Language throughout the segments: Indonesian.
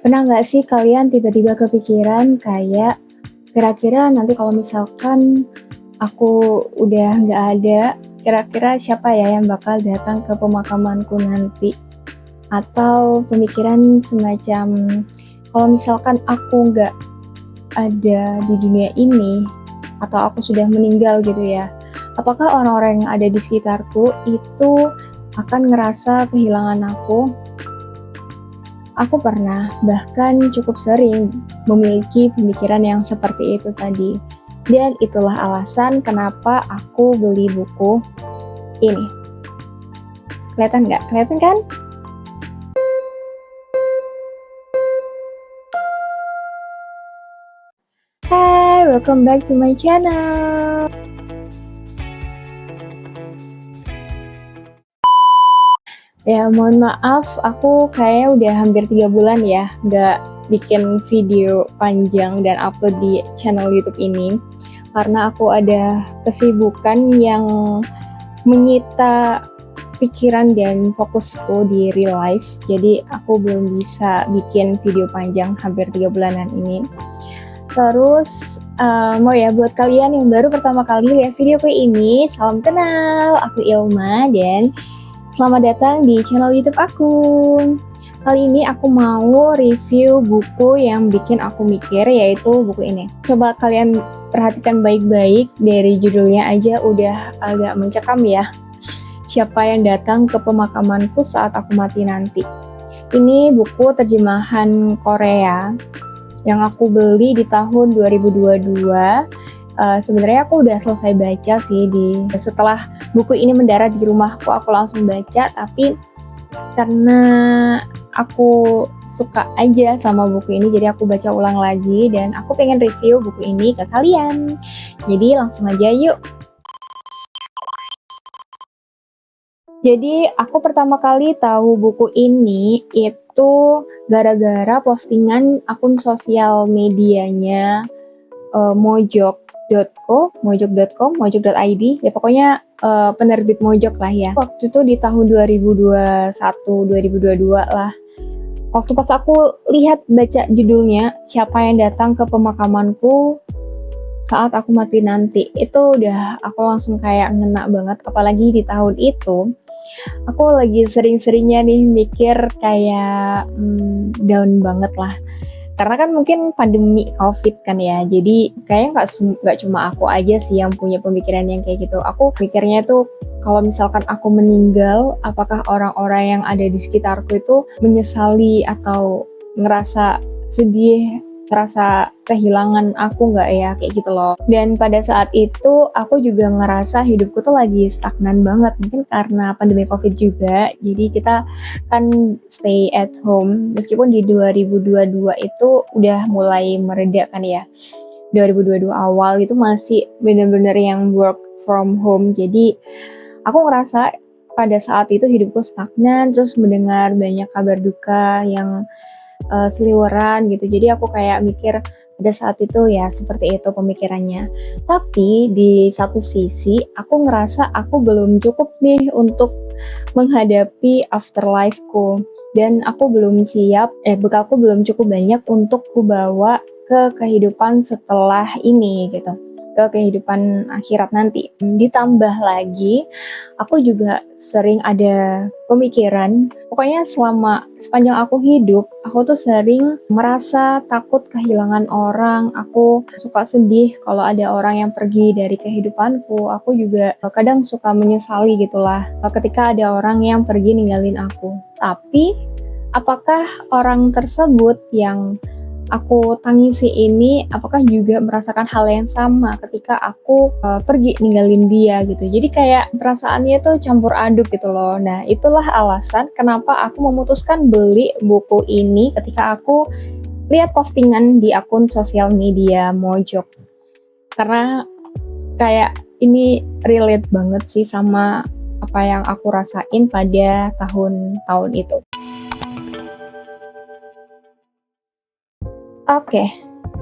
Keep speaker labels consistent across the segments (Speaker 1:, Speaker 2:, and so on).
Speaker 1: Pernah nggak sih kalian tiba-tiba kepikiran kayak, kira-kira nanti kalau misalkan aku udah nggak ada, kira-kira siapa ya yang bakal datang ke pemakamanku nanti? Atau pemikiran semacam, kalau misalkan aku nggak ada di dunia ini, atau aku sudah meninggal gitu ya, apakah orang-orang yang ada di sekitarku itu akan ngerasa kehilangan aku? Aku pernah, bahkan cukup sering memiliki pemikiran yang seperti itu tadi. Dan itulah alasan kenapa aku beli buku ini. Kelihatan nggak? Kelihatan kan? Hai, welcome back to my channel. Ya, mohon maaf, aku kayaknya udah hampir 3 bulan ya nggak bikin video panjang dan upload di channel YouTube ini. Karena aku ada kesibukan yang menyita pikiran dan fokusku di real life. Jadi aku belum bisa bikin video panjang hampir 3 bulanan ini. Terus mau ya buat kalian yang baru pertama kali lihat videoku ini, salam kenal, aku Ilma dan selamat datang di channel YouTube aku. Kali ini aku mau review buku yang bikin aku mikir, yaitu buku ini. Coba kalian perhatikan baik-baik, dari judulnya aja udah agak mencekam ya. Siapa yang datang ke pemakamanku saat aku mati nanti. Ini buku terjemahan Korea yang aku beli di tahun 2022. Sebenarnya aku udah selesai baca sih setelah buku ini mendarat di rumahku, aku langsung baca, tapi karena aku suka aja sama buku ini, jadi aku baca ulang lagi dan aku pengen review buku ini ke kalian. Jadi langsung aja yuk. Jadi aku pertama kali tahu buku ini itu gara-gara postingan akun sosial medianya mojok.com, mojok.id, ya pokoknya penerbit Mojok lah ya. Waktu itu di tahun 2021, 2022 lah. Waktu pas aku baca judulnya, siapa yang datang ke pemakamanku saat aku mati nanti, itu udah aku langsung kayak ngena banget. Apalagi di tahun itu, aku lagi sering-seringnya nih mikir kayak down banget lah. Karena kan mungkin pandemi COVID kan ya, jadi kayaknya nggak cuma aku aja sih yang punya pemikiran yang kayak gitu. Aku pikirnya tuh kalau misalkan aku meninggal, apakah orang-orang yang ada di sekitarku itu menyesali atau ngerasa sedih, ngerasa kehilangan aku nggak ya, kayak gitu loh. Dan pada saat itu aku juga ngerasa hidupku tuh lagi stagnan banget, mungkin karena pandemi COVID juga. Jadi kita kan stay at home, meskipun di 2022 itu udah mulai mereda kan ya. 2022 awal itu masih bener-bener yang work from home. Jadi aku ngerasa pada saat itu hidupku stagnan, terus mendengar banyak kabar duka yang seliweran gitu. Jadi aku kayak mikir pada saat itu ya seperti itu pemikirannya. Tapi di satu sisi aku ngerasa aku belum cukup nih untuk menghadapi afterlife-ku, dan aku belum siap, bekalku belum cukup banyak untuk kubawa ke kehidupan setelah ini gitu, ke kehidupan akhirat nanti. Ditambah lagi aku juga sering ada pemikiran, pokoknya sepanjang aku hidup, aku tuh sering merasa takut kehilangan orang. Aku suka sedih kalau ada orang yang pergi dari kehidupanku. Aku juga kadang suka menyesali gitulah ketika ada orang yang pergi ninggalin aku. Tapi apakah orang tersebut yang aku tangisi ini, apakah juga merasakan hal yang sama ketika aku pergi ninggalin dia gitu. Jadi kayak perasaannya tuh campur aduk gitu loh. Nah, itulah alasan kenapa aku memutuskan beli buku ini ketika aku lihat postingan di akun sosial media Mojok. Karena kayak ini relate banget sih sama apa yang aku rasain pada tahun-tahun itu. Oke,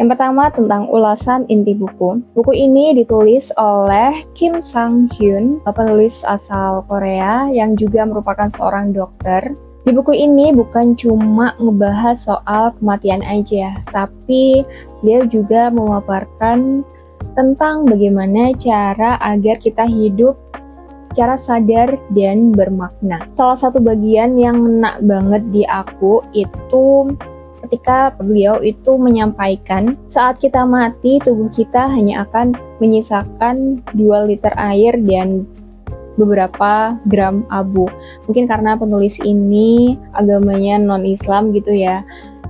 Speaker 1: yang pertama tentang ulasan inti buku. Buku ini ditulis oleh Kim Sang Hyun, penulis asal Korea yang juga merupakan seorang dokter. Di buku ini bukan cuma ngebahas soal kematian aja, tapi beliau juga memaparkan tentang bagaimana cara agar kita hidup secara sadar dan bermakna. Salah satu bagian yang ngena banget di aku itu ketika beliau itu menyampaikan saat kita mati tubuh kita hanya akan menyisakan 2 liter air dan beberapa gram abu. Mungkin karena penulis ini agamanya non-Islam gitu ya.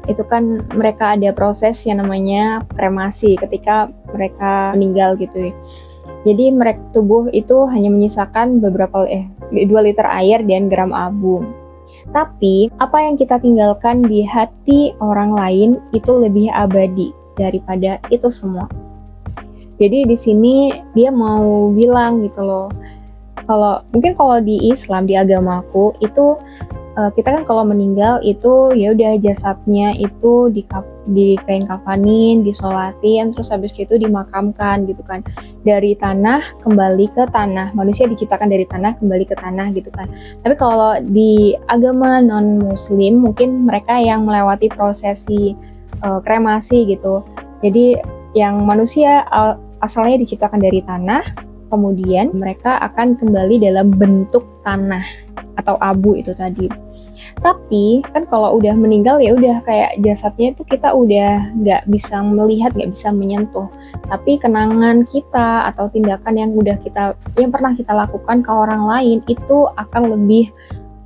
Speaker 1: Itu kan mereka ada proses yang namanya kremasi ketika mereka meninggal gitu ya. Jadi mereka tubuh itu hanya menyisakan 2 liter air dan gram abu. Tapi apa yang kita tinggalkan di hati orang lain itu lebih abadi daripada itu semua. Jadi di sini dia mau bilang gitu loh. Kalau di Islam, di agamaku itu kita kan kalau meninggal itu ya udah jasadnya itu di kain kafanin, disolatin, terus habis itu dimakamkan gitu kan. Dari tanah kembali ke tanah. Manusia diciptakan dari tanah kembali ke tanah gitu kan. Tapi kalau di agama non muslim mungkin mereka yang melewati prosesi kremasi gitu. Jadi yang manusia asalnya diciptakan dari tanah, kemudian mereka akan kembali dalam bentuk tanah atau abu itu tadi. Tapi kan kalau udah meninggal ya udah kayak jasadnya itu kita udah nggak bisa melihat, nggak bisa menyentuh. Tapi kenangan kita atau tindakan yang pernah kita lakukan ke orang lain itu akan lebih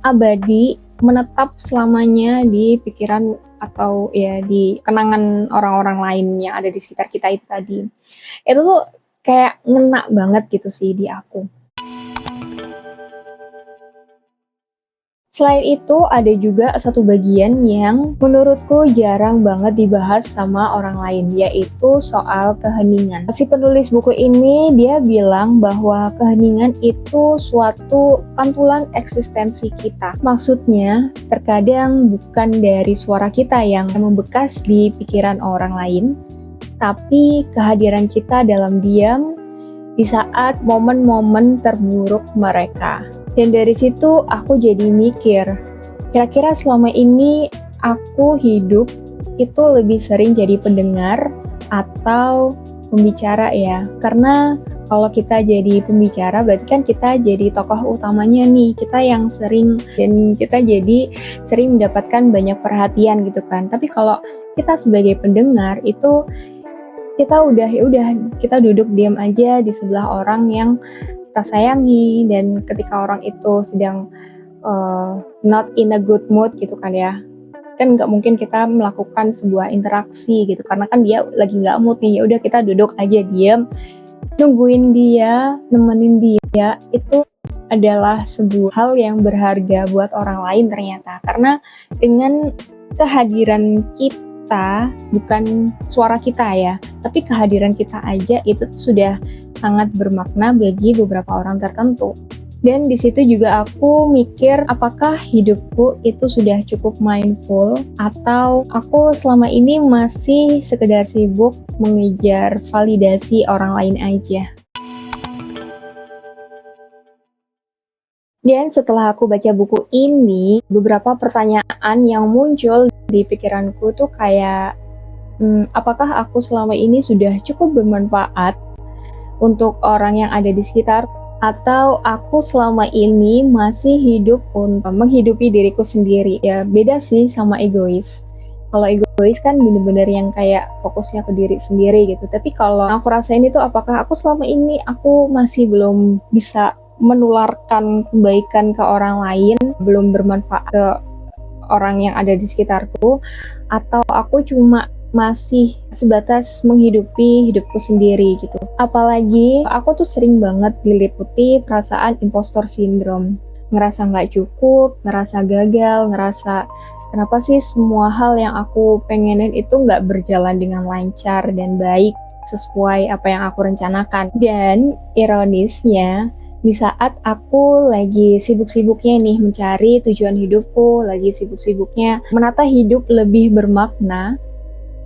Speaker 1: abadi, menetap selamanya di pikiran atau ya di kenangan orang-orang lain yang ada di sekitar kita itu tadi. Itu tuh kayak ngena banget gitu sih di aku. Selain itu ada juga satu bagian yang menurutku jarang banget dibahas sama orang lain, yaitu soal keheningan. Si penulis buku ini dia bilang bahwa keheningan itu suatu pantulan eksistensi kita. Maksudnya terkadang bukan dari suara kita yang membekas di pikiran orang lain, tapi kehadiran kita dalam diam di saat momen-momen terburuk mereka. Dan dari situ aku jadi mikir, kira-kira selama ini aku hidup itu lebih sering jadi pendengar atau pembicara ya. Karena kalau kita jadi pembicara berarti kan kita jadi tokoh utamanya nih, kita yang sering dan kita jadi sering mendapatkan banyak perhatian gitu kan. Tapi kalau kita sebagai pendengar itu kita kita duduk diam aja di sebelah orang yang kita sayangi, dan ketika orang itu sedang not in a good mood gitu kan ya, kan nggak mungkin kita melakukan sebuah interaksi gitu karena kan dia lagi nggak mood nih. Ya udah kita duduk aja diam, nungguin dia, nemenin dia. Itu adalah sebuah hal yang berharga buat orang lain ternyata, karena dengan kehadiran kita, bukan suara kita ya, tapi kehadiran kita aja itu tuh sudah sangat bermakna bagi beberapa orang tertentu. Dan di situ juga aku mikir, apakah hidupku itu sudah cukup mindful atau aku selama ini masih sekedar sibuk mengejar validasi orang lain aja. Dan setelah aku baca buku ini, beberapa pertanyaan yang muncul di pikiranku tuh kayak, apakah aku selama ini sudah cukup bermanfaat untuk orang yang ada di sekitar, atau aku selama ini masih hidup untuk menghidupi diriku sendiri. Ya beda sih sama egois. Kalau egois kan bener-bener yang kayak fokusnya ke diri sendiri gitu. Tapi kalau aku rasain itu, apakah aku selama ini aku masih belum bisa menularkan kebaikan ke orang lain, belum bermanfaat ke orang yang ada di sekitarku, atau aku cuma masih sebatas menghidupi hidupku sendiri gitu. Apalagi aku tuh sering banget diliputi perasaan impostor syndrome, ngerasa nggak cukup, ngerasa gagal, ngerasa kenapa sih semua hal yang aku pengenin itu nggak berjalan dengan lancar dan baik sesuai apa yang aku rencanakan. Dan ironisnya, di saat aku lagi sibuk-sibuknya nih mencari tujuan hidupku, lagi sibuk-sibuknya menata hidup lebih bermakna,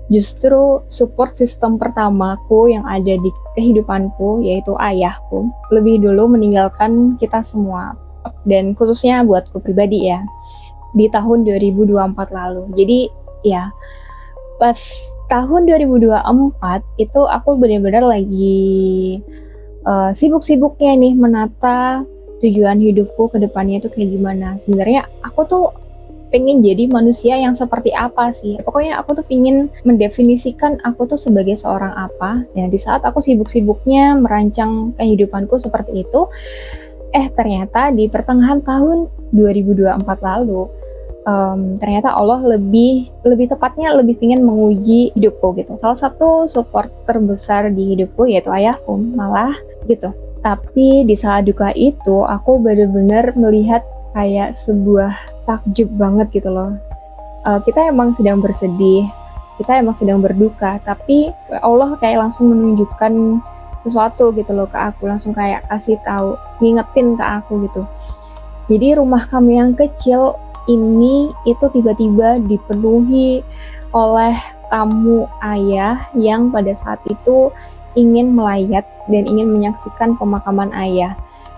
Speaker 1: justru support system pertamaku yang ada di kehidupanku, yaitu ayahku, lebih dulu meninggalkan kita semua. Dan khususnya buatku pribadi ya. di tahun 2024 lalu. Jadi ya pas tahun 2024 itu aku benar-benar lagi sibuk-sibuknya nih menata tujuan hidupku ke depannya itu kayak gimana. Sebenarnya aku tuh pengen jadi manusia yang seperti apa sih. Pokoknya aku tuh pengen mendefinisikan aku tuh sebagai seorang apa. Ya di saat aku sibuk-sibuknya merancang kehidupanku seperti itu, ternyata di pertengahan tahun 2024 lalu, ternyata Allah lebih tepatnya lebih pengen menguji hidupku gitu. Salah satu support terbesar di hidupku yaitu ayahku malah gitu. Tapi di saat duka itu aku benar-benar melihat kayak sebuah takjub banget gitu loh. Kita emang sedang bersedih, kita emang sedang berduka, tapi Allah kayak langsung menunjukkan sesuatu gitu loh ke aku, langsung kayak kasih tahu, ngingetin ke aku gitu. Jadi rumah kami yang kecil ini itu tiba-tiba dipenuhi oleh tamu ayah yang pada saat itu ingin melayat dan ingin menyaksikan pemakaman ayah.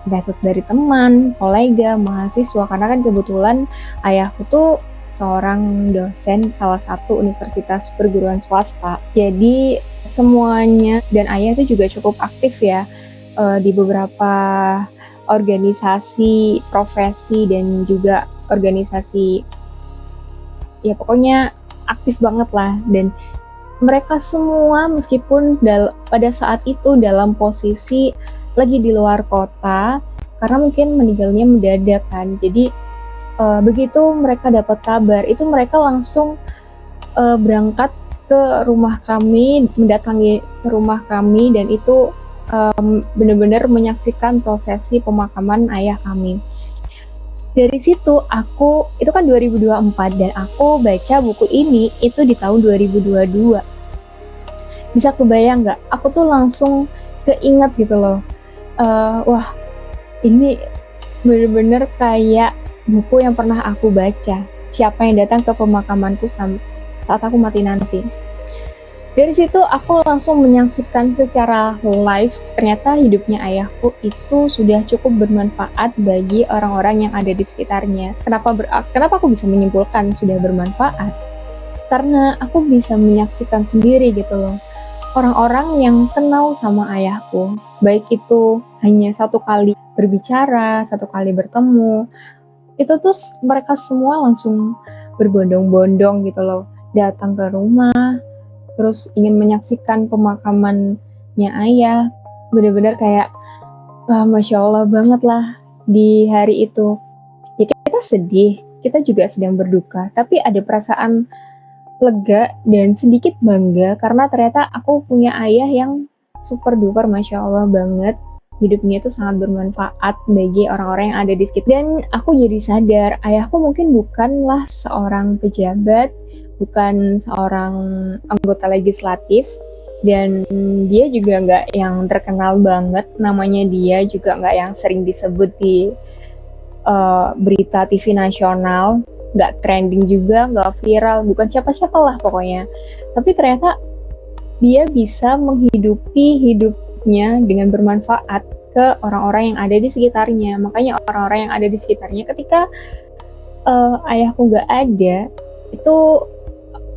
Speaker 1: Entah dari teman, kolega, mahasiswa, karena kan kebetulan ayahku tuh seorang dosen salah satu universitas perguruan swasta. Jadi semuanya, dan ayah itu juga cukup aktif ya di beberapa organisasi profesi dan juga organisasi, ya pokoknya aktif banget lah. Dan mereka semua meskipun pada saat itu dalam posisi lagi di luar kota karena mungkin meninggalnya mendadak kan. Jadi begitu mereka dapat kabar itu mereka langsung berangkat ke rumah kami, mendatangi ke rumah kami, dan itu benar-benar menyaksikan prosesi pemakaman ayah kami. Dari situ itu kan 2024 dan aku baca buku ini itu di tahun 2022. Bisa kebayang nggak? Aku tuh langsung keinget gitu loh. Wah, ini bener-bener kayak buku yang pernah aku baca. Siapa yang datang ke pemakamanku saat aku mati nanti. Dari situ aku langsung menyaksikan secara live, ternyata hidupnya ayahku itu sudah cukup bermanfaat bagi orang-orang yang ada di sekitarnya. Kenapa aku bisa menyimpulkan sudah bermanfaat? Karena aku bisa menyaksikan sendiri gitu loh. Orang-orang yang kenal sama ayahku, baik itu hanya satu kali berbicara, satu kali bertemu, itu tuh mereka semua langsung berbondong-bondong gitu loh, datang ke rumah, terus ingin menyaksikan pemakamannya ayah. Benar-benar kayak, wah Masya Allah banget lah di hari itu. Ya kita sedih, kita juga sedang berduka, tapi ada perasaan lega dan sedikit bangga karena ternyata aku punya ayah yang super duper Masya Allah banget. Hidupnya itu sangat bermanfaat bagi orang-orang yang ada di sekitar. Dan aku jadi sadar, ayahku mungkin bukanlah seorang pejabat, bukan seorang anggota legislatif, dan dia juga nggak yang terkenal banget. Namanya dia juga nggak yang sering disebut di berita TV nasional, nggak trending juga, nggak viral, bukan siapa-siapa lah pokoknya. Tapi ternyata dia bisa menghidupi hidupnya dengan bermanfaat ke orang-orang yang ada di sekitarnya. Makanya orang-orang yang ada di sekitarnya ketika ayahku nggak ada, itu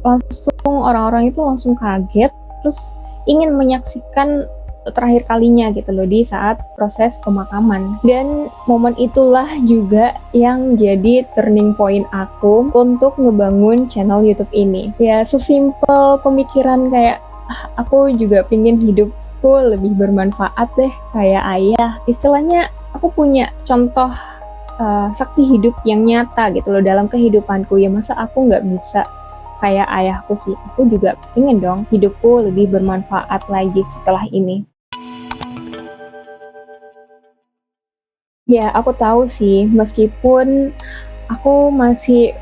Speaker 1: langsung orang-orang itu langsung kaget, terus ingin menyaksikan terakhir kalinya gitu loh di saat proses pemakaman. Dan momen itulah juga yang jadi turning point aku untuk ngebangun channel YouTube ini. Ya sesimpel pemikiran kayak aku juga pengen hidupku lebih bermanfaat deh kayak ayah. Istilahnya aku punya contoh saksi hidup yang nyata gitu loh dalam kehidupanku. Ya masa aku nggak bisa kayak ayahku sih. Aku juga pengen dong hidupku lebih bermanfaat lagi setelah ini. Ya, aku tahu sih, meskipun aku masih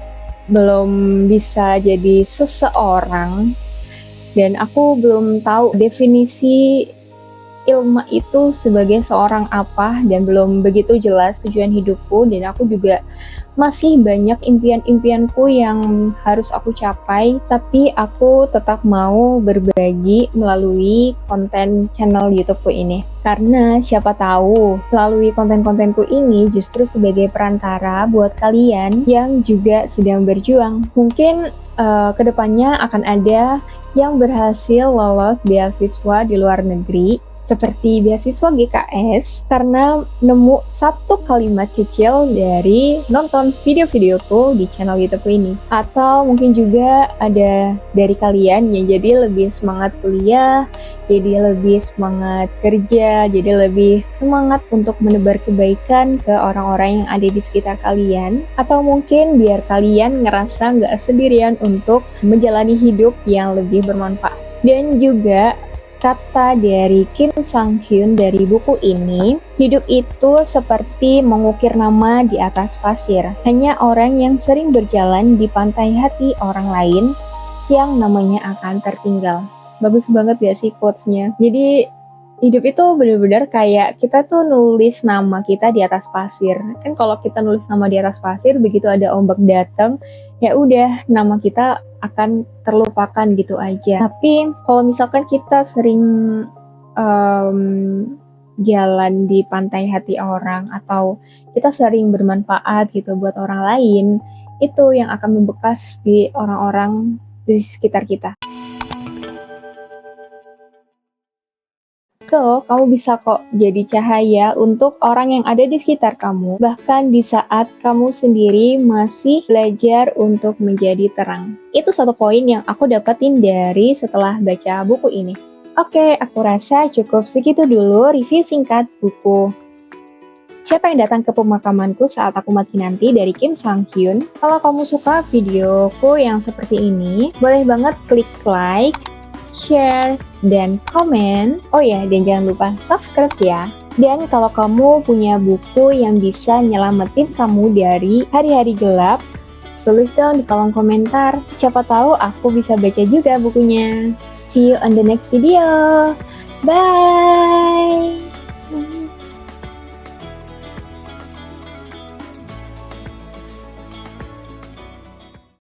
Speaker 1: belum bisa jadi seseorang, dan aku belum tahu definisi ilmu itu sebagai seorang apa, dan belum begitu jelas tujuan hidupku, dan aku juga masih banyak impian-impianku yang harus aku capai, tapi aku tetap mau berbagi melalui konten channel YouTubeku ini. Karena siapa tahu melalui konten-kontenku ini justru sebagai perantara buat kalian yang juga sedang berjuang. Mungkin kedepannya akan ada yang berhasil lolos beasiswa di luar negeri, seperti beasiswa GKS, karena nemu satu kalimat kecil dari nonton video-videoku di channel YouTube ini. Atau mungkin juga ada dari kalian yang jadi lebih semangat kuliah, jadi lebih semangat kerja, jadi lebih semangat untuk menebar kebaikan ke orang-orang yang ada di sekitar kalian. Atau mungkin biar kalian ngerasa nggak sendirian untuk menjalani hidup yang lebih bermanfaat. Dan juga kata dari Kim Sang-hyun dari buku ini, hidup itu seperti mengukir nama di atas pasir. Hanya orang yang sering berjalan di pantai hati orang lain yang namanya akan tertinggal. Bagus banget gak sih quotes-nya? Jadi hidup itu benar-benar kayak kita tuh nulis nama kita di atas pasir. Kan kalau kita nulis nama di atas pasir, begitu ada ombak datang, ya udah nama kita akan terlupakan gitu aja. Tapi kalau misalkan kita sering jalan di pantai hati orang, atau kita sering bermanfaat gitu buat orang lain, itu yang akan membekas di orang-orang di sekitar kita. So, kamu bisa kok jadi cahaya untuk orang yang ada di sekitar kamu, bahkan di saat kamu sendiri masih belajar untuk menjadi terang. Itu satu poin yang aku dapetin dari setelah baca buku ini. Oke, aku rasa cukup segitu dulu review singkat buku Siapa yang datang ke pemakamanku saat aku mati nanti dari Kim Sang-hyun. Kalau kamu suka videoku yang seperti ini, boleh banget klik like, share, dan komen. Oh ya, dan jangan lupa subscribe ya. Dan kalau kamu punya buku yang bisa nyelamatin kamu dari hari-hari gelap, tulis dong di kolom komentar. Siapa tahu aku bisa baca juga bukunya. See you on the next video. Bye!